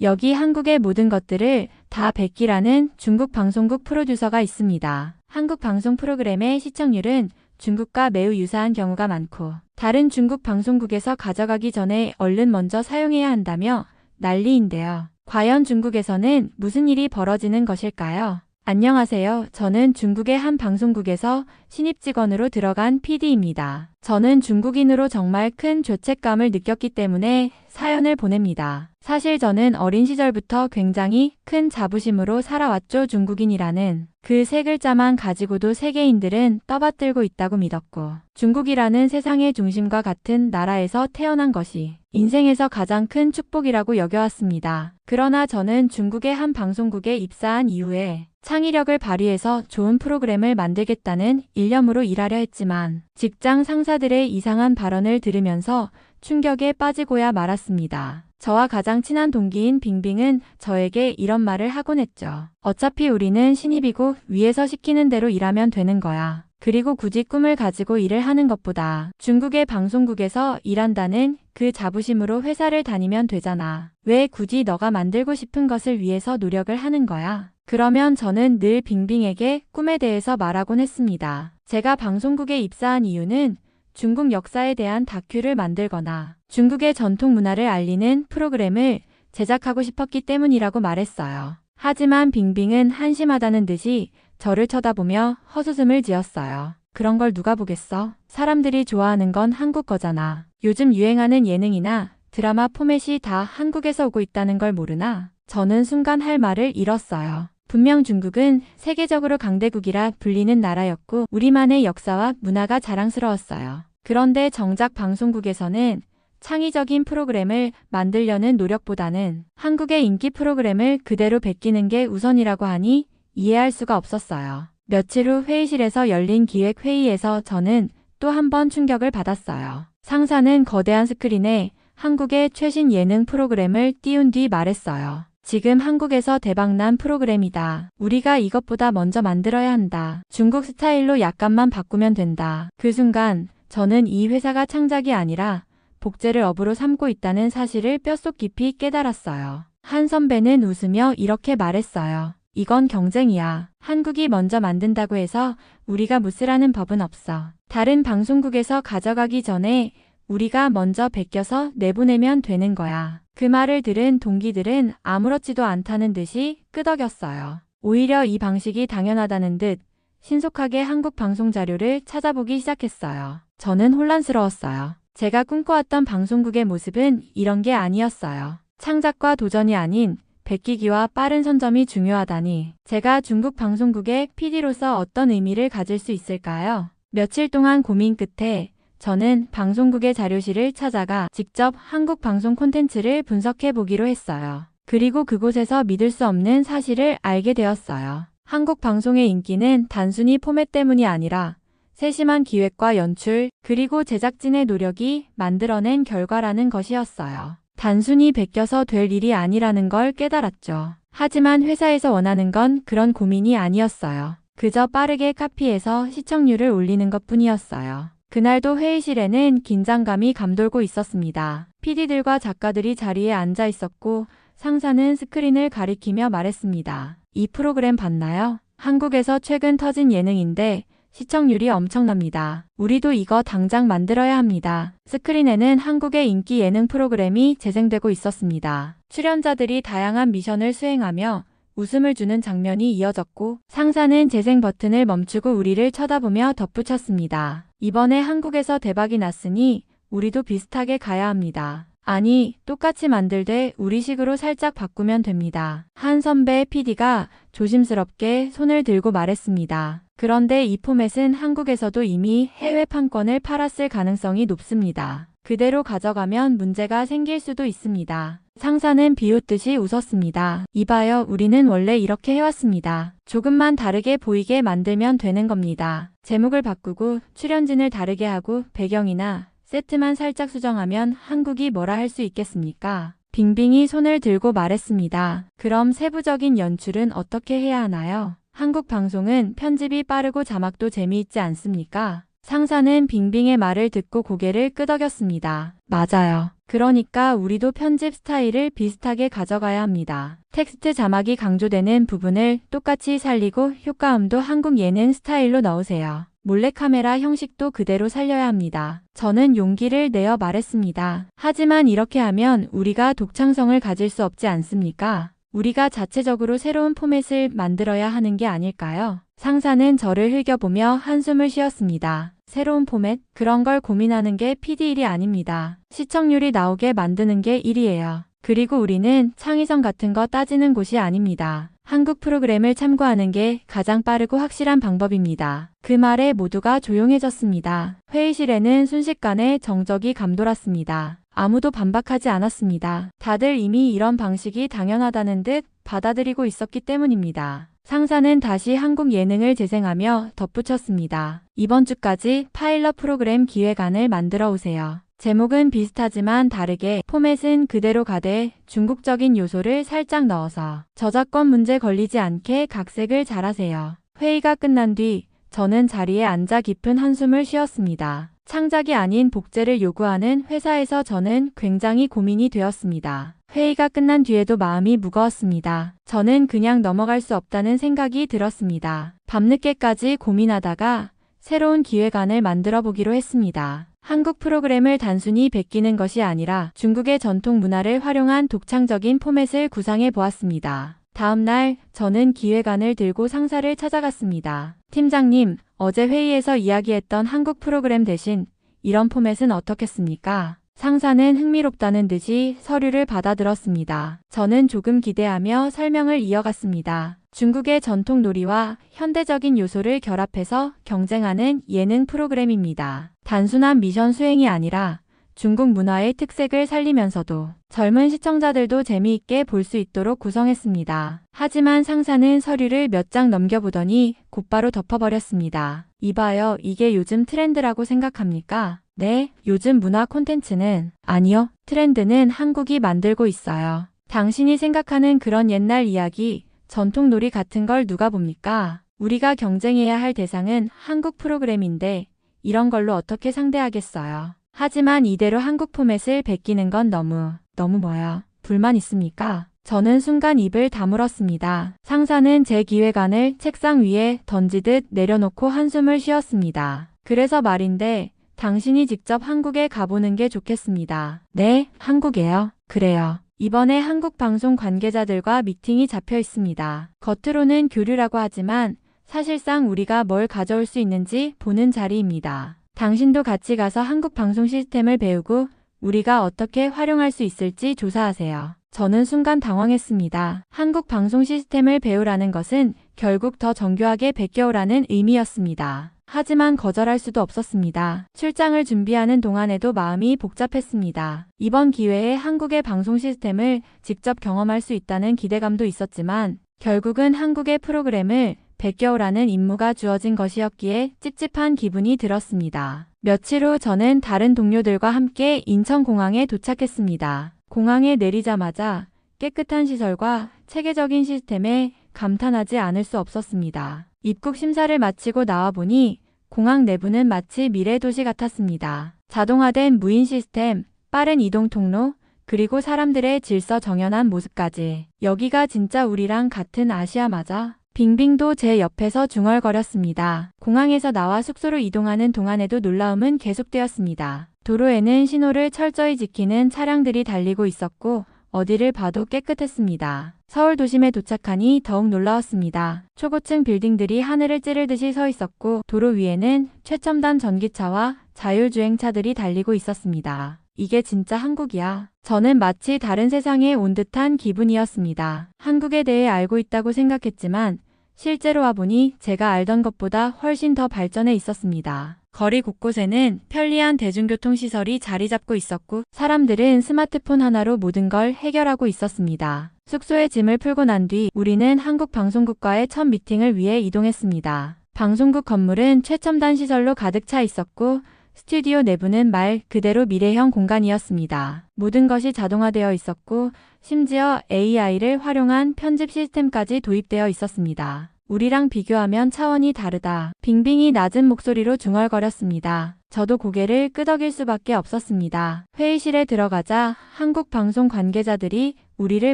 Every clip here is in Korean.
여기 한국의 모든 것들을 다 베끼라는 중국 방송국 프로듀서가 있습니다. 한국 방송 프로그램의 시청률은 중국과 매우 유사한 경우가 많고 다른 중국 방송국에서 가져가기 전에 얼른 먼저 사용해야 한다며 난리인데요. 과연 중국에서는 무슨 일이 벌어지는 것일까요? 안녕하세요. 저는 중국의 한 방송국에서 신입 직원으로 들어간 PD입니다. 저는 중국인으로 정말 큰 죄책감을 느꼈기 때문에 사연을 보냅니다. 사실 저는 어린 시절부터 굉장히 큰 자부심으로 살아왔죠. 중국인이라는 그 세 글자만 가지고도 세계인들은 떠받들고 있다고 믿었고 중국이라는 세상의 중심과 같은 나라에서 태어난 것이 인생에서 가장 큰 축복이라고 여겨왔습니다. 그러나 저는 중국의 한 방송국에 입사한 이후에 창의력을 발휘해서 좋은 프로그램을 만들겠다는 일념으로 일하려 했지만 직장 상사들의 이상한 발언을 들으면서 충격에 빠지고야 말았습니다. 저와 가장 친한 동기인 빙빙은 저에게 이런 말을 하곤 했죠. 어차피 우리는 신입이고 위에서 시키는 대로 일하면 되는 거야. 그리고 굳이 꿈을 가지고 일을 하는 것보다 중국의 방송국에서 일한다는 그 자부심으로 회사를 다니면 되잖아. 왜 굳이 너가 만들고 싶은 것을 위해서 노력을 하는 거야? 그러면 저는 늘 빙빙에게 꿈에 대해서 말하곤 했습니다. 제가 방송국에 입사한 이유는 중국 역사에 대한 다큐를 만들거나 중국의 전통 문화를 알리는 프로그램을 제작하고 싶었기 때문이라고 말했어요. 하지만 빙빙은 한심하다는 듯이 저를 쳐다보며 헛웃음을 지었어요. 그런 걸 누가 보겠어? 사람들이 좋아하는 건 한국 거잖아. 요즘 유행하는 예능이나 드라마 포맷이 다 한국에서 오고 있다는 걸 모르나? 저는 순간 할 말을 잃었어요. 분명 중국은 세계적으로 강대국이라 불리는 나라였고 우리만의 역사와 문화가 자랑스러웠어요. 그런데 정작 방송국에서는 창의적인 프로그램을 만들려는 노력보다는 한국의 인기 프로그램을 그대로 베끼는 게 우선이라고 하니 이해할 수가 없었어요. 며칠 후 회의실에서 열린 기획회의에서 저는 또 한 번 충격을 받았어요. 상사는 거대한 스크린에 한국의 최신 예능 프로그램을 띄운 뒤 말했어요. 지금 한국에서 대박난 프로그램이다. 우리가 이것보다 먼저 만들어야 한다. 중국 스타일로 약간만 바꾸면 된다. 그 순간 저는 이 회사가 창작이 아니라 복제를 업으로 삼고 있다는 사실을 뼛속 깊이 깨달았어요. 한 선배는 웃으며 이렇게 말했어요. 이건 경쟁이야. 한국이 먼저 만든다고 해서 우리가 무시라는 법은 없어. 다른 방송국에서 가져가기 전에 우리가 먼저 베껴서 내보내면 되는 거야. 그 말을 들은 동기들은 아무렇지도 않다는 듯이 끄덕였어요. 오히려 이 방식이 당연하다는 듯 신속하게 한국 방송 자료를 찾아보기 시작했어요. 저는 혼란스러웠어요. 제가 꿈꿔왔던 방송국의 모습은 이런 게 아니었어요. 창작과 도전이 아닌 베끼기와 빠른 선점이 중요하다니. 제가 중국 방송국의 PD로서 어떤 의미를 가질 수 있을까요? 며칠 동안 고민 끝에 저는 방송국의 자료실을 찾아가 직접 한국 방송 콘텐츠를 분석해 보기로 했어요. 그리고 그곳에서 믿을 수 없는 사실을 알게 되었어요. 한국 방송의 인기는 단순히 포맷 때문이 아니라 세심한 기획과 연출, 그리고 제작진의 노력이 만들어낸 결과라는 것이었어요. 단순히 베껴서 될 일이 아니라는 걸 깨달았죠. 하지만 회사에서 원하는 건 그런 고민이 아니었어요. 그저 빠르게 카피해서 시청률을 올리는 것뿐이었어요. 그날도 회의실에는 긴장감이 감돌고 있었습니다. PD들과 작가들이 자리에 앉아 있었고 상사는 스크린을 가리키며 말했습니다. 이 프로그램 봤나요? 한국에서 최근 터진 예능인데 시청률이 엄청납니다. 우리도 이거 당장 만들어야 합니다. 스크린에는 한국의 인기 예능 프로그램이 재생되고 있었습니다. 출연자들이 다양한 미션을 수행하며 웃음을 주는 장면이 이어졌고 상사는 재생 버튼을 멈추고 우리를 쳐다보며 덧붙였습니다. 이번에 한국에서 대박이 났으니 우리도 비슷하게 가야 합니다. 아니, 똑같이 만들되 우리식으로 살짝 바꾸면 됩니다. 한 선배 PD가 조심스럽게 손을 들고 말했습니다. 그런데 이 포맷은 한국에서도 이미 해외 판권을 팔았을 가능성이 높습니다. 그대로 가져가면 문제가 생길 수도 있습니다. 상사는 비웃듯이 웃었습니다. 이봐요, 우리는 원래 이렇게 해왔습니다. 조금만 다르게 보이게 만들면 되는 겁니다. 제목을 바꾸고 출연진을 다르게 하고 배경이나 세트만 살짝 수정하면 한국이 뭐라 할 수 있겠습니까? 빙빙이 손을 들고 말했습니다. 그럼 세부적인 연출은 어떻게 해야 하나요? 한국 방송은 편집이 빠르고 자막도 재미있지 않습니까? 상사는 빙빙의 말을 듣고 고개를 끄덕였습니다. 맞아요. 그러니까 우리도 편집 스타일을 비슷하게 가져가야 합니다. 텍스트 자막이 강조되는 부분을 똑같이 살리고 효과음도 한국 예능 스타일로 넣으세요. 몰래카메라 형식도 그대로 살려야 합니다. 저는 용기를 내어 말했습니다. 하지만 이렇게 하면 우리가 독창성을 가질 수 없지 않습니까? 우리가 자체적으로 새로운 포맷을 만들어야 하는 게 아닐까요? 상사는 저를 흘겨보며 한숨을 쉬었습니다. 새로운 포맷? 그런 걸 고민하는 게 PD 일이 아닙니다. 시청률이 나오게 만드는 게 일이에요. 그리고 우리는 창의성 같은 거 따지는 곳이 아닙니다. 한국 프로그램을 참고하는 게 가장 빠르고 확실한 방법입니다. 그 말에 모두가 조용해졌습니다. 회의실에는 순식간에 정적이 감돌았습니다. 아무도 반박하지 않았습니다. 다들 이미 이런 방식이 당연하다는 듯 받아들이고 있었기 때문입니다. 상사는 다시 한국 예능을 재생하며 덧붙였습니다. 이번 주까지 파일럿 프로그램 기획안을 만들어 오세요. 제목은 비슷하지만 다르게, 포맷은 그대로 가되 중국적인 요소를 살짝 넣어서 저작권 문제 걸리지 않게 각색을 잘하세요. 회의가 끝난 뒤 저는 자리에 앉아 깊은 한숨을 쉬었습니다. 창작이 아닌 복제를 요구하는 회사에서 저는 굉장히 고민이 되었습니다. 회의가 끝난 뒤에도 마음이 무거웠습니다. 저는 그냥 넘어갈 수 없다는 생각이 들었습니다. 밤늦게까지 고민하다가 새로운 기획안을 만들어 보기로 했습니다. 한국 프로그램을 단순히 베끼는 것이 아니라 중국의 전통 문화를 활용한 독창적인 포맷을 구상해 보았습니다. 다음 날 저는 기획안을 들고 상사를 찾아갔습니다. 팀장님, 어제 회의에서 이야기했던 한국 프로그램 대신 이런 포맷은 어떻겠습니까? 상사는 흥미롭다는 듯이 서류를 받아들었습니다. 저는 조금 기대하며 설명을 이어갔습니다. 중국의 전통 놀이와 현대적인 요소를 결합해서 경쟁하는 예능 프로그램입니다. 단순한 미션 수행이 아니라 중국 문화의 특색을 살리면서도 젊은 시청자들도 재미있게 볼 수 있도록 구성했습니다. 하지만 상사는 서류를 몇 장 넘겨보더니 곧바로 덮어버렸습니다. 이봐요, 이게 요즘 트렌드라고 생각합니까? 네, 요즘 문화 콘텐츠는 아니요, 트렌드는 한국이 만들고 있어요. 당신이 생각하는 그런 옛날 이야기, 전통놀이 같은 걸 누가 봅니까? 우리가 경쟁해야 할 대상은 한국 프로그램인데 이런 걸로 어떻게 상대하겠어요? 하지만 이대로 한국 포맷을 베끼는 건 너무 뭐요? 불만 있습니까? 저는 순간 입을 다물었습니다. 상사는 제 기획안을 책상 위에 던지듯 내려놓고 한숨을 쉬었습니다. 그래서 말인데 당신이 직접 한국에 가보는 게 좋겠습니다. 네, 한국에요. 그래요. 이번에 한국 방송 관계자들과 미팅이 잡혀 있습니다. 겉으로는 교류라고 하지만 사실상 우리가 뭘 가져올 수 있는지 보는 자리입니다. 당신도 같이 가서 한국 방송 시스템을 배우고 우리가 어떻게 활용할 수 있을지 조사하세요. 저는 순간 당황했습니다. 한국 방송 시스템을 배우라는 것은 결국 더 정교하게 베껴오라는 의미였습니다. 하지만 거절할 수도 없었습니다. 출장을 준비하는 동안에도 마음이 복잡했습니다. 이번 기회에 한국의 방송 시스템을 직접 경험할 수 있다는 기대감도 있었지만 결국은 한국의 프로그램을 베껴오라는 임무가 주어진 것이었기에 찝찝한 기분이 들었습니다. 며칠 후 저는 다른 동료들과 함께 인천공항에 도착했습니다. 공항에 내리자마자 깨끗한 시설과 체계적인 시스템에 감탄하지 않을 수 없었습니다. 입국 심사를 마치고 나와보니 공항 내부는 마치 미래 도시 같았습니다. 자동화된 무인 시스템, 빠른 이동 통로, 그리고 사람들의 질서 정연한 모습까지. 여기가 진짜 우리랑 같은 아시아 맞아? 빙빙도 제 옆에서 중얼거렸습니다. 공항에서 나와 숙소로 이동하는 동안에도 놀라움은 계속되었습니다. 도로에는 신호를 철저히 지키는 차량들이 달리고 있었고 어디를 봐도 깨끗했습니다. 서울 도심에 도착하니 더욱 놀라웠습니다. 초고층 빌딩들이 하늘을 찌르듯이 서 있었고 도로 위에는 최첨단 전기차와 자율주행차들이 달리고 있었습니다. 이게 진짜 한국이야. 저는 마치 다른 세상에 온 듯한 기분이었습니다. 한국에 대해 알고 있다고 생각했지만 실제로 와보니 제가 알던 것보다 훨씬 더 발전해 있었습니다. 거리 곳곳에는 편리한 대중교통시설이 자리 잡고 있었고 사람들은 스마트폰 하나로 모든 걸 해결하고 있었습니다. 숙소에 짐을 풀고 난 뒤 우리는 한국방송국과의 첫 미팅을 위해 이동했습니다. 방송국 건물은 최첨단 시설로 가득 차 있었고 스튜디오 내부는 말 그대로 미래형 공간이었습니다. 모든 것이 자동화되어 있었고 심지어 AI를 활용한 편집 시스템까지 도입되어 있었습니다. 우리랑 비교하면 차원이 다르다. 빙빙이 낮은 목소리로 중얼거렸습니다. 저도 고개를 끄덕일 수밖에 없었습니다. 회의실에 들어가자 한국 방송 관계자들이 우리를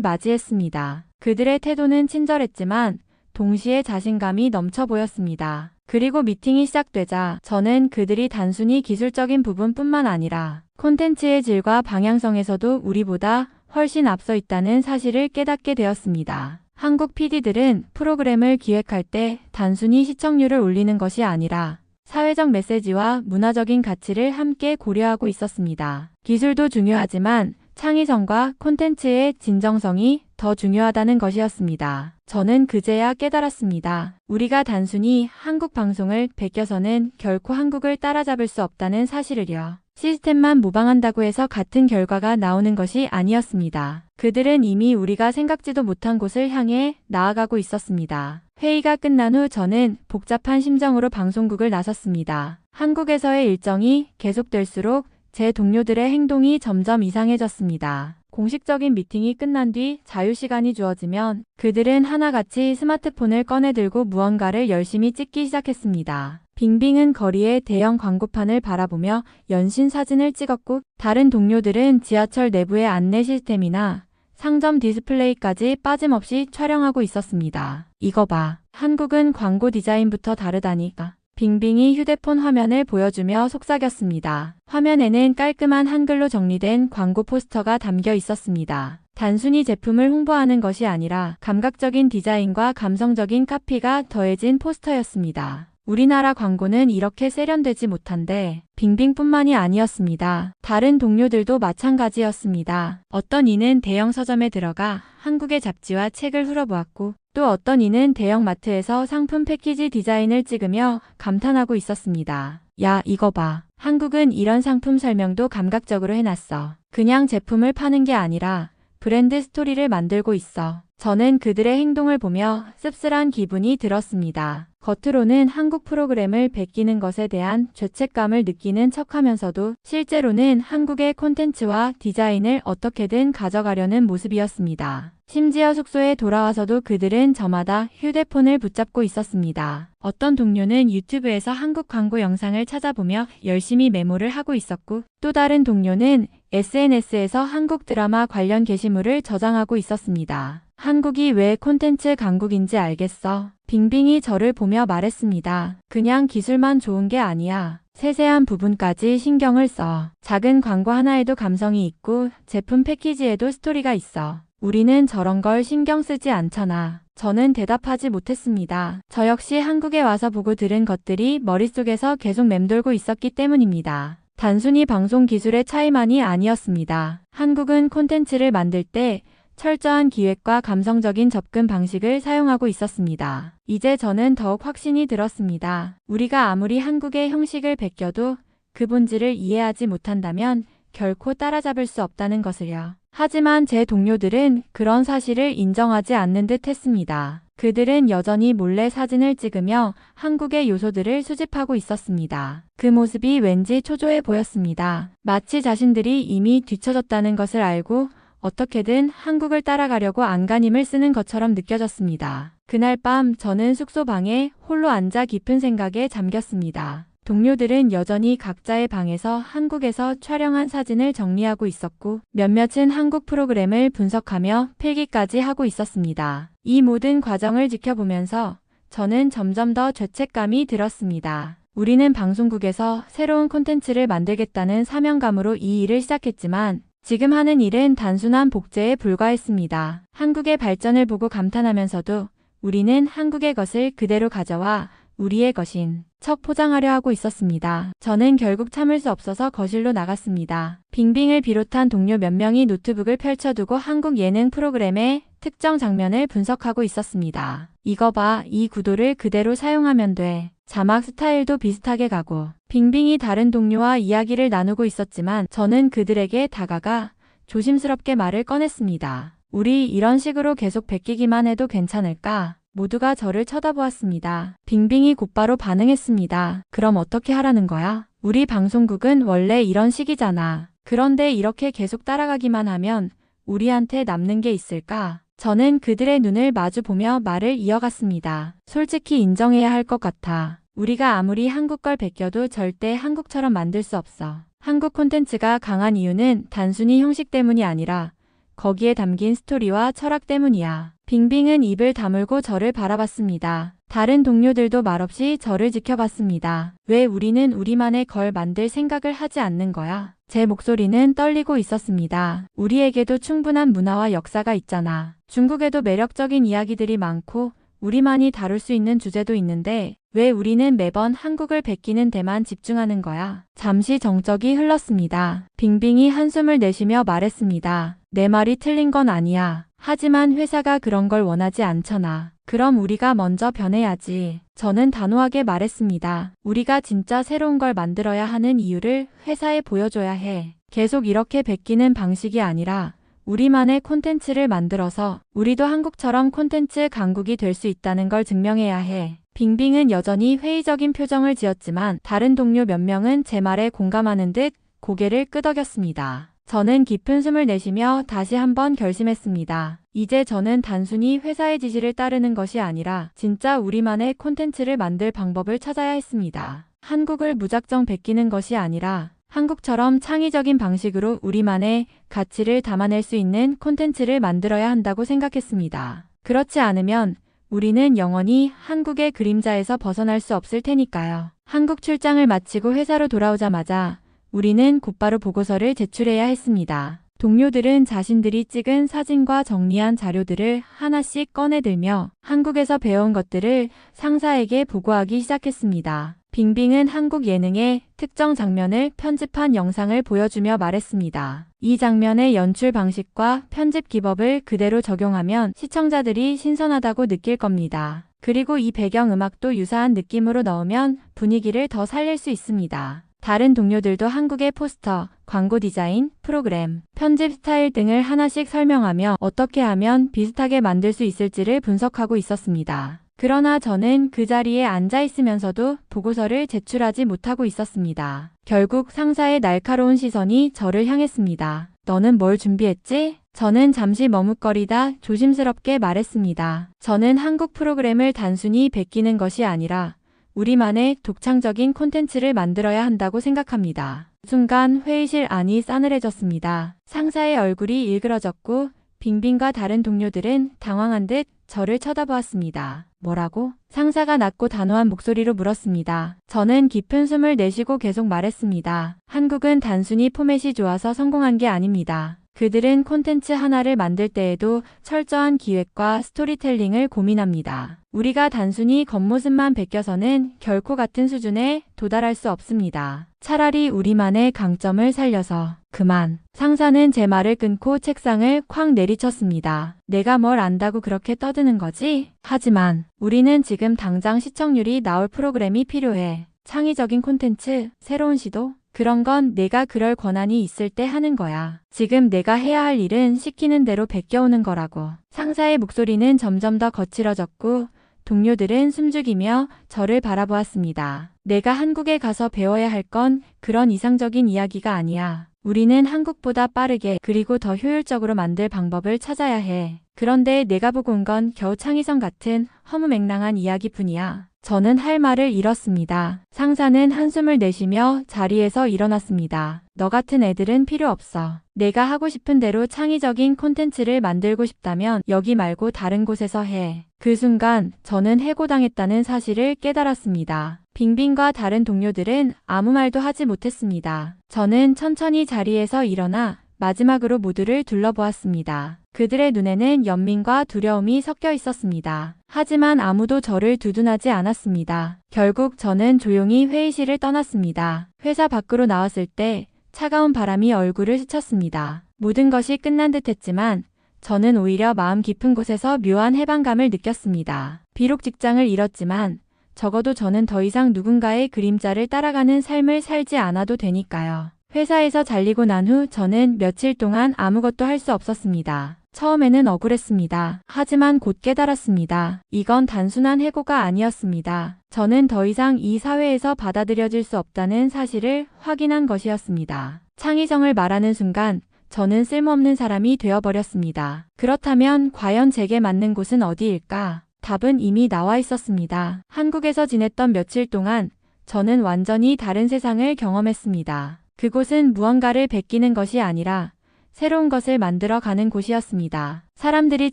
맞이했습니다. 그들의 태도는 친절했지만 동시에 자신감이 넘쳐 보였습니다. 그리고 미팅이 시작되자 저는 그들이 단순히 기술적인 부분뿐만 아니라 콘텐츠의 질과 방향성에서도 우리보다 훨씬 앞서 있다는 사실을 깨닫게 되었습니다. 한국 PD들은 프로그램을 기획할 때 단순히 시청률을 올리는 것이 아니라 사회적 메시지와 문화적인 가치를 함께 고려하고 있었습니다. 기술도 중요하지만 창의성과 콘텐츠의 진정성이 더 중요하다는 것이었습니다. 저는 그제야 깨달았습니다. 우리가 단순히 한국 방송을 베껴서는 결코 한국을 따라잡을 수 없다는 사실을요. 시스템만 모방한다고 해서 같은 결과가 나오는 것이 아니었습니다. 그들은 이미 우리가 생각지도 못한 곳을 향해 나아가고 있었습니다. 회의가 끝난 후 저는 복잡한 심정으로 방송국을 나섰습니다. 한국에서의 일정이 계속될수록 제 동료들의 행동이 점점 이상해졌습니다. 공식적인 미팅이 끝난 뒤 자유시간이 주어지면 그들은 하나같이 스마트폰을 꺼내들고 무언가를 열심히 찍기 시작했습니다. 빙빙은 거리의 대형 광고판을 바라보며 연신 사진을 찍었고 다른 동료들은 지하철 내부의 안내 시스템이나 상점 디스플레이까지 빠짐없이 촬영하고 있었습니다. 이거 봐. 한국은 광고 디자인부터 다르다니까. 빙빙이 휴대폰 화면을 보여주며 속삭였습니다. 화면에는 깔끔한 한글로 정리된 광고 포스터가 담겨 있었습니다. 단순히 제품을 홍보하는 것이 아니라 감각적인 디자인과 감성적인 카피가 더해진 포스터였습니다. 우리나라 광고는 이렇게 세련되지 못한데 빙빙뿐만이 아니었습니다. 다른 동료들도 마찬가지였습니다. 어떤 이는 대형 서점에 들어가 한국의 잡지와 책을 훑어보았고 또 어떤 이는 대형 마트에서 상품 패키지 디자인을 찍으며 감탄하고 있었습니다. 야, 이거 봐. 한국은 이런 상품 설명도 감각적으로 해놨어. 그냥 제품을 파는 게 아니라 브랜드 스토리를 만들고 있어. 저는 그들의 행동을 보며 씁쓸한 기분이 들었습니다. 겉으로는 한국 프로그램을 베끼는 것에 대한 죄책감을 느끼는 척하면서도 실제로는 한국의 콘텐츠와 디자인을 어떻게든 가져가려는 모습이었습니다. 심지어 숙소에 돌아와서도 그들은 저마다 휴대폰을 붙잡고 있었습니다. 어떤 동료는 유튜브에서 한국 광고 영상을 찾아보며 열심히 메모를 하고 있었고 또 다른 동료는 SNS에서 한국 드라마 관련 게시물을 저장하고 있었습니다. 한국이 왜 콘텐츠 강국인지 알겠어? 빙빙이 저를 보며 말했습니다. 그냥 기술만 좋은 게 아니야. 세세한 부분까지 신경을 써. 작은 광고 하나에도 감성이 있고 제품 패키지에도 스토리가 있어. 우리는 저런 걸 신경 쓰지 않잖아. 저는 대답하지 못했습니다. 저 역시 한국에 와서 보고 들은 것들이 머릿속에서 계속 맴돌고 있었기 때문입니다. 단순히 방송 기술의 차이만이 아니었습니다. 한국은 콘텐츠를 만들 때 철저한 기획과 감성적인 접근 방식을 사용하고 있었습니다. 이제 저는 더욱 확신이 들었습니다. 우리가 아무리 한국의 형식을 베껴도 그 본질을 이해하지 못한다면 결코 따라잡을 수 없다는 것을요. 하지만 제 동료들은 그런 사실을 인정하지 않는 듯 했습니다. 그들은 여전히 몰래 사진을 찍으며 한국의 요소들을 수집하고 있었습니다. 그 모습이 왠지 초조해 보였습니다. 마치 자신들이 이미 뒤처졌다는 것을 알고 어떻게든 한국을 따라가려고 안간힘을 쓰는 것처럼 느껴졌습니다. 그날 밤 저는 숙소 방에 홀로 앉아 깊은 생각에 잠겼습니다. 동료들은 여전히 각자의 방에서 한국에서 촬영한 사진을 정리하고 있었고 몇몇은 한국 프로그램을 분석하며 필기까지 하고 있었습니다. 이 모든 과정을 지켜보면서 저는 점점 더 죄책감이 들었습니다. 우리는 방송국에서 새로운 콘텐츠를 만들겠다는 사명감으로 이 일을 시작했지만 지금 하는 일은 단순한 복제에 불과했습니다. 한국의 발전을 보고 감탄하면서도 우리는 한국의 것을 그대로 가져와 우리의 것인 척 포장하려 하고 있었습니다. 저는 결국 참을 수 없어서 거실로 나갔습니다. 빙빙을 비롯한 동료 몇 명이 노트북을 펼쳐두고 한국 예능 프로그램의 특정 장면을 분석하고 있었습니다. 이거 봐, 이 구도를 그대로 사용하면 돼. 자막 스타일도 비슷하게 가고. 빙빙이 다른 동료와 이야기를 나누고 있었지만 저는 그들에게 다가가 조심스럽게 말을 꺼냈습니다. 우리 이런 식으로 계속 베끼기만 해도 괜찮을까? 모두가 저를 쳐다보았습니다. 빙빙이 곧바로 반응했습니다. 그럼 어떻게 하라는 거야? 우리 방송국은 원래 이런 식이잖아. 그런데 이렇게 계속 따라가기만 하면 우리한테 남는 게 있을까? 저는 그들의 눈을 마주보며 말을 이어갔습니다. 솔직히 인정해야 할 것 같아. 우리가 아무리 한국 걸 베껴도 절대 한국처럼 만들 수 없어. 한국 콘텐츠가 강한 이유는 단순히 형식 때문이 아니라 거기에 담긴 스토리와 철학 때문이야. 빙빙은 입을 다물고 저를 바라봤습니다. 다른 동료들도 말없이 저를 지켜봤습니다. 왜 우리는 우리만의 걸 만들 생각을 하지 않는 거야? 제 목소리는 떨리고 있었습니다. 우리에게도 충분한 문화와 역사가 있잖아. 중국에도 매력적인 이야기들이 많고 우리만이 다룰 수 있는 주제도 있는데 왜 우리는 매번 한국을 베끼는 데만 집중하는 거야? 잠시 정적이 흘렀습니다. 빙빙이 한숨을 내쉬며 말했습니다. 내 말이 틀린 건 아니야. 하지만 회사가 그런 걸 원하지 않잖아. 그럼 우리가 먼저 변해야지. 저는 단호하게 말했습니다. 우리가 진짜 새로운 걸 만들어야 하는 이유를 회사에 보여줘야 해. 계속 이렇게 베끼는 방식이 아니라 우리만의 콘텐츠를 만들어서 우리도 한국처럼 콘텐츠 강국이 될 수 있다는 걸 증명해야 해. 빙빙은 여전히 회의적인 표정을 지었지만 다른 동료 몇 명은 제 말에 공감하는 듯 고개를 끄덕였습니다. 저는 깊은 숨을 내쉬며 다시 한번 결심했습니다. 이제 저는 단순히 회사의 지시를 따르는 것이 아니라 진짜 우리만의 콘텐츠를 만들 방법을 찾아야 했습니다. 한국을 무작정 베끼는 것이 아니라 한국처럼 창의적인 방식으로 우리만의 가치를 담아낼 수 있는 콘텐츠를 만들어야 한다고 생각했습니다. 그렇지 않으면 우리는 영원히 한국의 그림자에서 벗어날 수 없을 테니까요. 한국 출장을 마치고 회사로 돌아오자마자 우리는 곧바로 보고서를 제출해야 했습니다. 동료들은 자신들이 찍은 사진과 정리한 자료들을 하나씩 꺼내들며 한국에서 배운 것들을 상사에게 보고하기 시작했습니다. 빙빙은 한국 예능의 특정 장면을 편집한 영상을 보여주며 말했습니다. 이 장면의 연출 방식과 편집 기법을 그대로 적용하면 시청자들이 신선하다고 느낄 겁니다. 그리고 이 배경 음악도 유사한 느낌으로 넣으면 분위기를 더 살릴 수 있습니다. 다른 동료들도 한국의 포스터, 광고 디자인, 프로그램, 편집 스타일 등을 하나씩 설명하며 어떻게 하면 비슷하게 만들 수 있을지를 분석하고 있었습니다. 그러나 저는 그 자리에 앉아 있으면서도 보고서를 제출하지 못하고 있었습니다. 결국 상사의 날카로운 시선이 저를 향했습니다. 너는 뭘 준비했지? 저는 잠시 머뭇거리다 조심스럽게 말했습니다. 저는 한국 프로그램을 단순히 베끼는 것이 아니라 우리만의 독창적인 콘텐츠를 만들어야 한다고 생각합니다. 순간 회의실 안이 싸늘해졌습니다. 상사의 얼굴이 일그러졌고 빙빙과 다른 동료들은 당황한 듯 저를 쳐다보았습니다. 뭐라고? 상사가 낮고 단호한 목소리로 물었습니다. 저는 깊은 숨을 내쉬고 계속 말했습니다. 한국은 단순히 포맷이 좋아서 성공한 게 아닙니다. 그들은 콘텐츠 하나를 만들 때에도 철저한 기획과 스토리텔링을 고민합니다. 우리가 단순히 겉모습만 베껴서는 결코 같은 수준에 도달할 수 없습니다. 차라리 우리만의 강점을 살려서 그만. 상사는 제 말을 끊고 책상을 쾅 내리쳤습니다. 내가 뭘 안다고 그렇게 떠드는 거지? 하지만 우리는 지금 당장 시청률이 나올 프로그램이 필요해. 창의적인 콘텐츠, 새로운 시도? 그런 건 내가 그럴 권한이 있을 때 하는 거야. 지금 내가 해야 할 일은 시키는 대로 베껴오는 거라고. 상사의 목소리는 점점 더 거칠어졌고 동료들은 숨죽이며 저를 바라보았습니다. 내가 한국에 가서 배워야 할 건 그런 이상적인 이야기가 아니야. 우리는 한국보다 빠르게 그리고 더 효율적으로 만들 방법을 찾아야 해. 그런데 내가 보고 온 건 겨우 창의성 같은 허무맹랑한 이야기뿐이야. 저는 할 말을 잃었습니다. 상사는 한숨을 내쉬며 자리에서 일어났습니다. 너 같은 애들은 필요 없어. 내가 하고 싶은 대로 창의적인 콘텐츠를 만들고 싶다면 여기 말고 다른 곳에서 해. 그 순간 저는 해고당했다는 사실을 깨달았습니다. 빙빙과 다른 동료들은 아무 말도 하지 못했습니다. 저는 천천히 자리에서 일어나 마지막으로 모두를 둘러보았습니다. 그들의 눈에는 연민과 두려움이 섞여 있었습니다. 하지만 아무도 저를 두둔하지 않았습니다. 결국 저는 조용히 회의실을 떠났습니다. 회사 밖으로 나왔을 때 차가운 바람이 얼굴을 스쳤습니다. 모든 것이 끝난 듯 했지만 저는 오히려 마음 깊은 곳에서 묘한 해방감을 느꼈습니다. 비록 직장을 잃었지만 적어도 저는 더 이상 누군가의 그림자를 따라가는 삶을 살지 않아도 되니까요. 회사에서 잘리고 난 후 저는 며칠 동안 아무것도 할 수 없었습니다. 처음에는 억울했습니다. 하지만 곧 깨달았습니다. 이건 단순한 해고가 아니었습니다. 저는 더 이상 이 사회에서 받아들여질 수 없다는 사실을 확인한 것이었습니다. 창의성을 말하는 순간 저는 쓸모없는 사람이 되어버렸습니다. 그렇다면 과연 제게 맞는 곳은 어디일까? 답은 이미 나와 있었습니다. 한국에서 지냈던 며칠 동안 저는 완전히 다른 세상을 경험했습니다. 그곳은 무언가를 베끼는 것이 아니라 새로운 것을 만들어 가는 곳이었습니다. 사람들이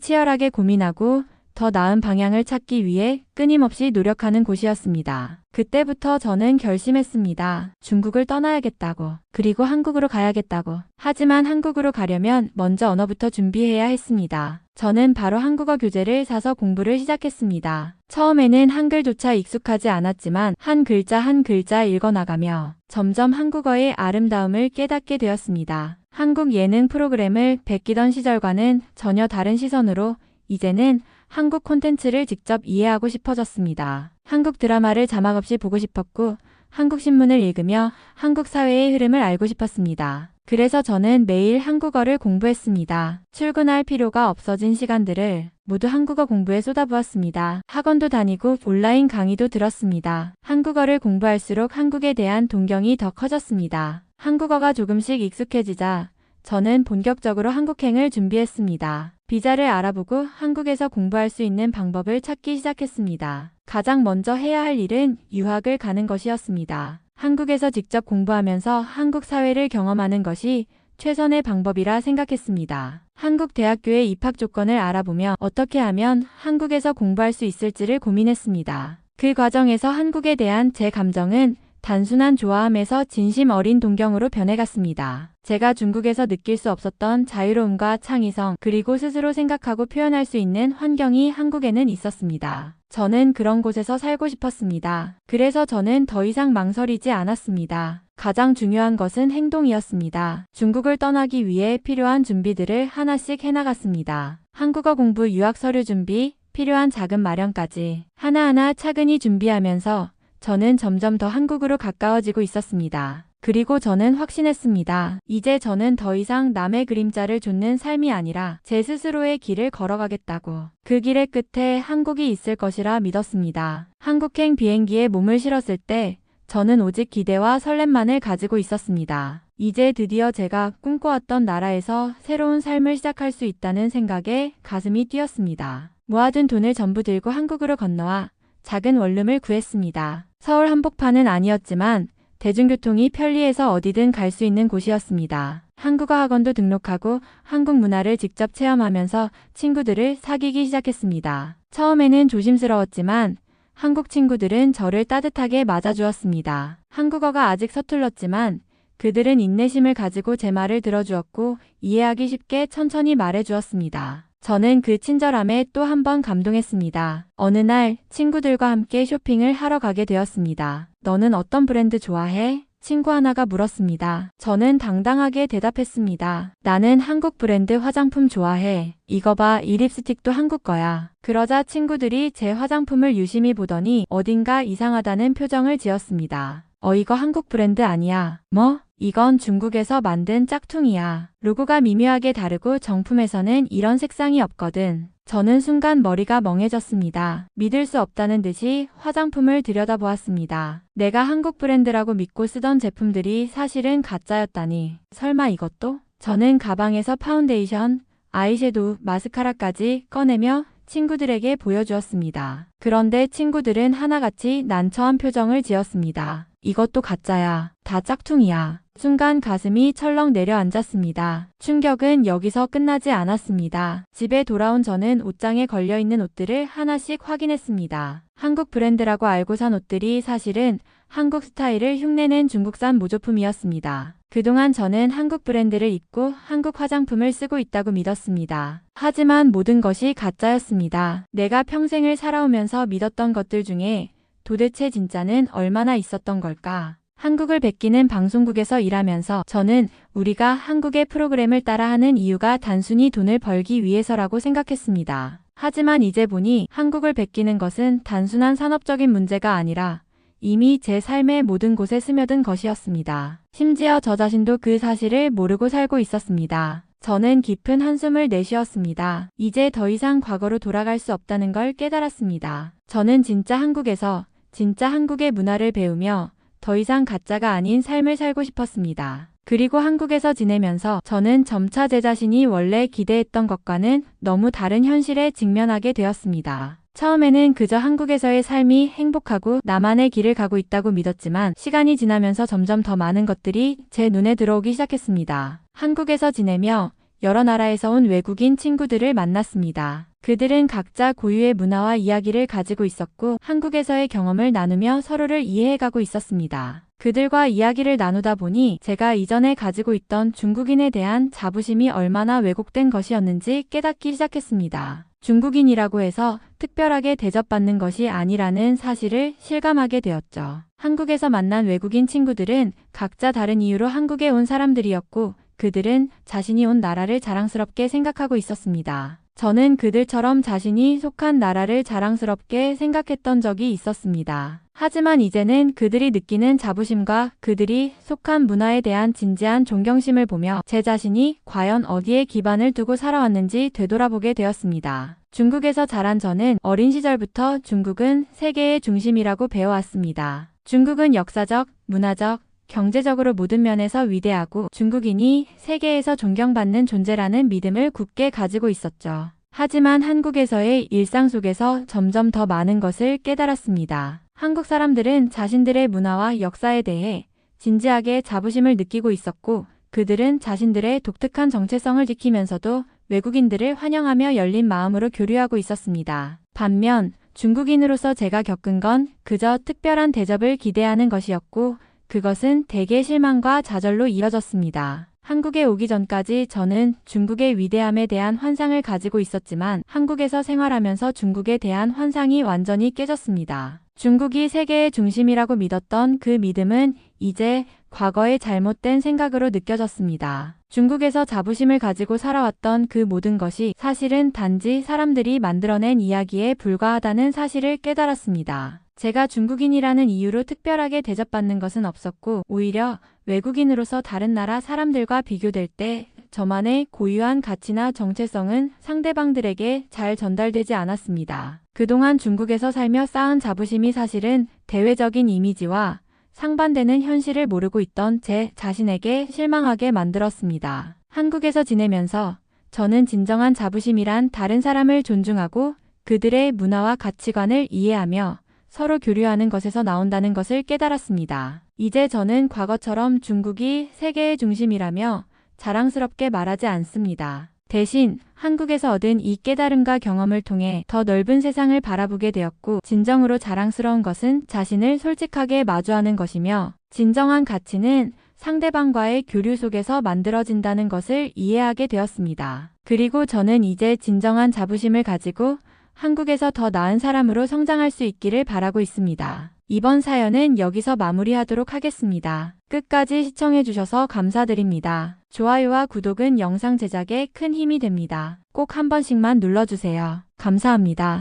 치열하게 고민하고 더 나은 방향을 찾기 위해 끊임없이 노력하는 곳이었습니다. 그때부터 저는 결심했습니다. 중국을 떠나야겠다고. 그리고 한국으로 가야겠다고. 하지만 한국으로 가려면 먼저 언어부터 준비해야 했습니다. 저는 바로 한국어 교재를 사서 공부를 시작했습니다. 처음에는 한글조차 익숙하지 않았지만 한 글자 한 글자 읽어나가며 점점 한국어의 아름다움을 깨닫게 되었습니다. 한국 예능 프로그램을 베끼던 시절과는 전혀 다른 시선으로 이제는 한국 콘텐츠를 직접 이해하고 싶어졌습니다. 한국 드라마를 자막 없이 보고 싶었고 한국 신문을 읽으며 한국 사회의 흐름을 알고 싶었습니다. 그래서 저는 매일 한국어를 공부했습니다. 출근할 필요가 없어진 시간들을 모두 한국어 공부에 쏟아부었습니다. 학원도 다니고 온라인 강의도 들었습니다. 한국어를 공부할수록 한국에 대한 동경이 더 커졌습니다. 한국어가 조금씩 익숙해지자 저는 본격적으로 한국행을 준비했습니다. 비자를 알아보고 한국에서 공부할 수 있는 방법을 찾기 시작했습니다. 가장 먼저 해야 할 일은 유학을 가는 것이었습니다. 한국에서 직접 공부하면서 한국 사회를 경험하는 것이 최선의 방법이라 생각했습니다. 한국 대학교의 입학 조건을 알아보며 어떻게 하면 한국에서 공부할 수 있을지를 고민했습니다. 그 과정에서 한국에 대한 제 감정은 단순한 좋아함에서 진심 어린 동경으로 변해갔습니다. 제가 중국에서 느낄 수 없었던 자유로움과 창의성, 그리고 스스로 생각하고 표현할 수 있는 환경이 한국에는 있었습니다. 저는 그런 곳에서 살고 싶었습니다. 그래서 저는 더 이상 망설이지 않았습니다. 가장 중요한 것은 행동이었습니다. 중국을 떠나기 위해 필요한 준비들을 하나씩 해나갔습니다. 한국어 공부, 유학 서류 준비, 필요한 자금 마련까지 하나하나 차근히 준비하면서 저는 점점 더 한국으로 가까워지고 있었습니다. 그리고 저는 확신했습니다. 이제 저는 더 이상 남의 그림자를 좇는 삶이 아니라 제 스스로의 길을 걸어가겠다고. 그 길의 끝에 한국이 있을 것이라 믿었습니다. 한국행 비행기에 몸을 실었을 때 저는 오직 기대와 설렘만을 가지고 있었습니다. 이제 드디어 제가 꿈꿔왔던 나라에서 새로운 삶을 시작할 수 있다는 생각에 가슴이 뛰었습니다. 모아둔 돈을 전부 들고 한국으로 건너와 작은 원룸을 구했습니다. 서울 한복판은 아니었지만 대중교통이 편리해서 어디든 갈 수 있는 곳이었습니다. 한국어 학원도 등록하고 한국 문화를 직접 체험하면서 친구들을 사귀기 시작했습니다. 처음에는 조심스러웠지만 한국 친구들은 저를 따뜻하게 맞아주었습니다. 한국어가 아직 서툴렀지만 그들은 인내심을 가지고 제 말을 들어주었고 이해하기 쉽게 천천히 말해주었습니다. 저는 그 친절함에 또 한 번 감동했습니다. 어느 날 친구들과 함께 쇼핑을 하러 가게 되었습니다. 너는 어떤 브랜드 좋아해? 친구 하나가 물었습니다. 저는 당당하게 대답했습니다. 나는 한국 브랜드 화장품 좋아해. 이거 봐, 이 립스틱도 한국 거야. 그러자 친구들이 제 화장품을 유심히 보더니 어딘가 이상하다는 표정을 지었습니다. 이거 한국 브랜드 아니야. 뭐? 이건 중국에서 만든 짝퉁이야. 로고가 미묘하게 다르고 정품에서는 이런 색상이 없거든. 저는 순간 머리가 멍해졌습니다. 믿을 수 없다는 듯이 화장품을 들여다보았습니다. 내가 한국 브랜드라고 믿고 쓰던 제품들이 사실은 가짜였다니. 설마 이것도? 저는 가방에서 파운데이션, 아이섀도우, 마스카라까지 꺼내며 친구들에게 보여주었습니다. 그런데 친구들은 하나같이 난처한 표정을 지었습니다. 이것도 가짜야. 다 짝퉁이야. 순간 가슴이 철렁 내려앉았습니다. 충격은 여기서 끝나지 않았습니다. 집에 돌아온 저는 옷장에 걸려있는 옷들을 하나씩 확인했습니다. 한국 브랜드라고 알고 산 옷들이 사실은 한국 스타일을 흉내낸 중국산 모조품이었습니다. 그동안 저는 한국 브랜드를 입고 한국 화장품을 쓰고 있다고 믿었습니다. 하지만 모든 것이 가짜였습니다. 내가 평생을 살아오면서 믿었던 것들 중에 도대체 진짜는 얼마나 있었던 걸까? 한국을 베끼는 방송국에서 일하면서 저는 우리가 한국의 프로그램을 따라하는 이유가 단순히 돈을 벌기 위해서라고 생각했습니다. 하지만 이제 보니 한국을 베끼는 것은 단순한 산업적인 문제가 아니라 이미 제 삶의 모든 곳에 스며든 것이었습니다. 심지어 저 자신도 그 사실을 모르고 살고 있었습니다. 저는 깊은 한숨을 내쉬었습니다. 이제 더 이상 과거로 돌아갈 수 없다는 걸 깨달았습니다. 저는 진짜 한국에서 진짜 한국의 문화를 배우며 더 이상 가짜가 아닌 삶을 살고 싶었습니다. 그리고 한국에서 지내면서 저는 점차 제 자신이 원래 기대했던 것과는 너무 다른 현실에 직면하게 되었습니다. 처음에는 그저 한국에서의 삶이 행복하고 나만의 길을 가고 있다고 믿었지만 시간이 지나면서 점점 더 많은 것들이 제 눈에 들어오기 시작했습니다. 한국에서 지내며 여러 나라에서 온 외국인 친구들을 만났습니다. 그들은 각자 고유의 문화와 이야기를 가지고 있었고 한국에서의 경험을 나누며 서로를 이해해가고 있었습니다. 그들과 이야기를 나누다 보니 제가 이전에 가지고 있던 중국인에 대한 자부심이 얼마나 왜곡된 것이었는지 깨닫기 시작했습니다. 중국인이라고 해서 특별하게 대접받는 것이 아니라는 사실을 실감하게 되었죠. 한국에서 만난 외국인 친구들은 각자 다른 이유로 한국에 온 사람들이었고 그들은 자신이 온 나라를 자랑스럽게 생각하고 있었습니다. 저는 그들처럼 자신이 속한 나라를 자랑스럽게 생각했던 적이 있었습니다. 하지만 이제는 그들이 느끼는 자부심과 그들이 속한 문화에 대한 진지한 존경심을 보며 제 자신이 과연 어디에 기반을 두고 살아왔는지 되돌아보게 되었습니다. 중국에서 자란 저는 어린 시절부터 중국은 세계의 중심이라고 배워왔습니다. 중국은 역사적, 문화적, 경제적으로 모든 면에서 위대하고 중국인이 세계에서 존경받는 존재라는 믿음을 굳게 가지고 있었죠. 하지만 한국에서의 일상 속에서 점점 더 많은 것을 깨달았습니다. 한국 사람들은 자신들의 문화와 역사에 대해 진지하게 자부심을 느끼고 있었고 그들은 자신들의 독특한 정체성을 지키면서도 외국인들을 환영하며 열린 마음으로 교류하고 있었습니다. 반면 중국인으로서 제가 겪은 건 그저 특별한 대접을 기대하는 것이었고 그것은 대개 실망과 좌절로 이어졌습니다. 한국에 오기 전까지 저는 중국의 위대함에 대한 환상을 가지고 있었지만 한국에서 생활하면서 중국에 대한 환상이 완전히 깨졌습니다. 중국이 세계의 중심이라고 믿었던 그 믿음은 이제 과거의 잘못된 생각으로 느껴졌습니다. 중국에서 자부심을 가지고 살아왔던 그 모든 것이 사실은 단지 사람들이 만들어낸 이야기에 불과하다는 사실을 깨달았습니다. 제가 중국인이라는 이유로 특별하게 대접받는 것은 없었고 오히려 외국인으로서 다른 나라 사람들과 비교될 때 저만의 고유한 가치나 정체성은 상대방들에게 잘 전달되지 않았습니다. 그동안 중국에서 살며 쌓은 자부심이 사실은 대외적인 이미지와 상반되는 현실을 모르고 있던 제 자신에게 실망하게 만들었습니다. 한국에서 지내면서 저는 진정한 자부심이란 다른 사람을 존중하고 그들의 문화와 가치관을 이해하며 서로 교류하는 것에서 나온다는 것을 깨달았습니다. 이제 저는 과거처럼 중국이 세계의 중심이라며 자랑스럽게 말하지 않습니다. 대신 한국에서 얻은 이 깨달음과 경험을 통해 더 넓은 세상을 바라보게 되었고 진정으로 자랑스러운 것은 자신을 솔직하게 마주하는 것이며 진정한 가치는 상대방과의 교류 속에서 만들어진다는 것을 이해하게 되었습니다. 그리고 저는 이제 진정한 자부심을 가지고 한국에서 더 나은 사람으로 성장할 수 있기를 바라고 있습니다. 이번 사연은 여기서 마무리하도록 하겠습니다. 끝까지 시청해주셔서 감사드립니다. 좋아요와 구독은 영상 제작에 큰 힘이 됩니다. 꼭 한 번씩만 눌러주세요. 감사합니다.